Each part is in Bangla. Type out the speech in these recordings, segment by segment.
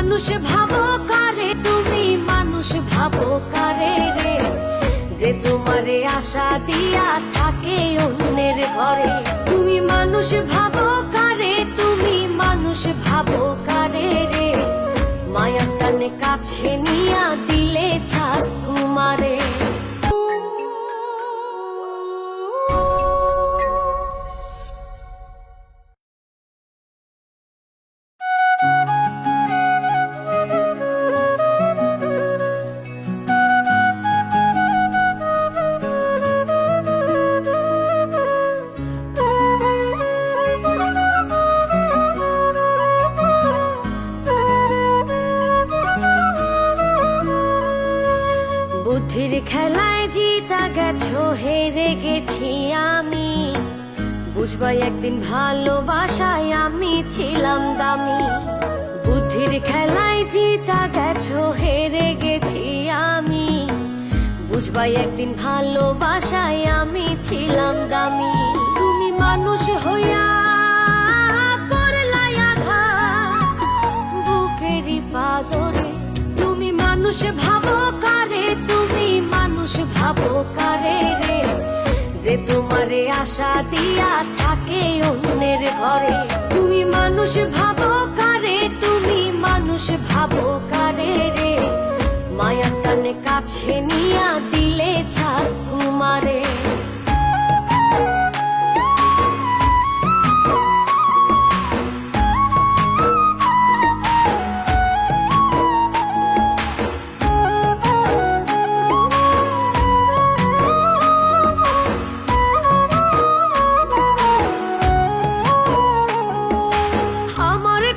মানুষ ভাবো কারে, তুমি মানুষ ভাবো কারে রে, যে তোমারে আশা দিয়া থাকে অন্যের ঘরে। তুমি মানুষ ভাবো কারে, তুমি মানুষ ভাবো কারে রে, মায়ার টানে কাছে নিয়া দিলে ছাড় কুমারে। বুদ্ধির খেলায় জিতা গেছো, হেরে গেছি আমি। বুঝবা একদিন ভালোবাসায় আমি ছিলাম দামি। বুদ্ধির খেলায় জিতা গেছো, হেরে গেছি আমি। বুঝবা একদিন ভালোবাসায় আমি ছিলাম দামি। তুমি মানুষ হইয়া করলাই আঘাত বুকেরই পাজরে। তুমি মানুষ ভাবো কারে, তুমি মানুষ ভাবো কারে রে, যে তোমারে আশা দিয়া থাকে অন্যের ঘরে। তুমি মানুষ ভাবো কারে, তুমি মানুষ ভাবো কারে রে, মায়ার টানে কাছে নিয়া দিলে ছাড় কুমারে।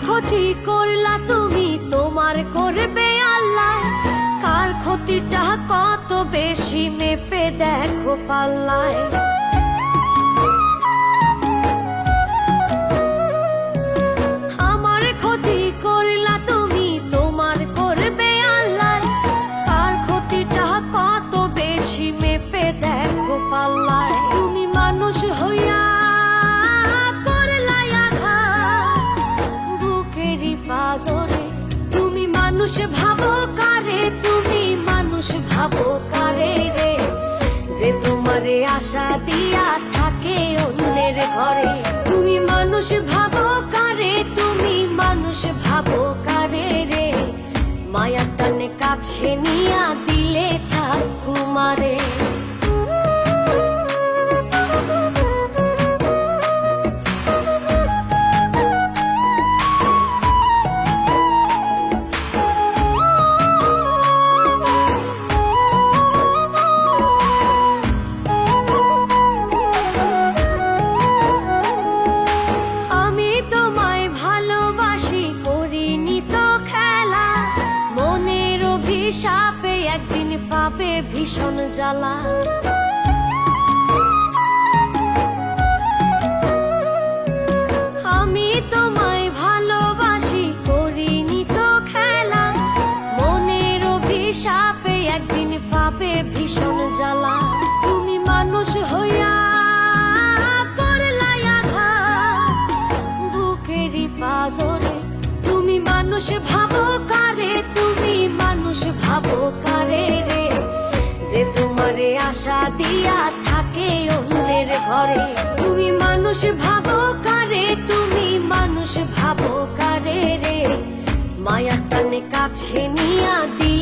ক্ষতি করলা তুমি, তোমার করবে আল্লাহ। কার ক্ষতিটা কত বেশি মেপে দেখো পাল্লায়। আমার ক্ষতি করলা তুমি, তোমার করবে আল্লাহ। কার ক্ষতিটা কত বেশি মেপে দেখো পাল্লায়। তুমি মানুষ হইয়া বাজরে। তুমি মানুষ ভাবো কারে, তুমি মানুষ ভাবো কারে রে, যে তোমারে আশা দিয়া থাকে অন্যের ঘরে। তুমি মানুষ ভাবো কারে, তুমি মানুষ ভাবো কারে রে, মায়ার টানে কাছে নিয়া দিলে ছাড় কুমারে। সাপে একদিন পাবে ভীষণ জ্বালা। আমি তোমায় ভালোবাসি, করিনি তো খেলা। মনের অভিশাপে একদিন পাবে ভীষণ জ্বালা। তুমি মানুষ হইয়া করলাই আঘাত বুকেরই পাজরে। তুমি মানুষ ভাবো কারে, তুমি মানুষ ভাবো কারে রে, যে তোমারে আশা দিয়া থাকে অন্যের ঘরে। তুমি মানুষ ভাবো কারে, তুমি মানুষ ভাবো কারে রে, মায়ার টানে কাছে নিয়া দি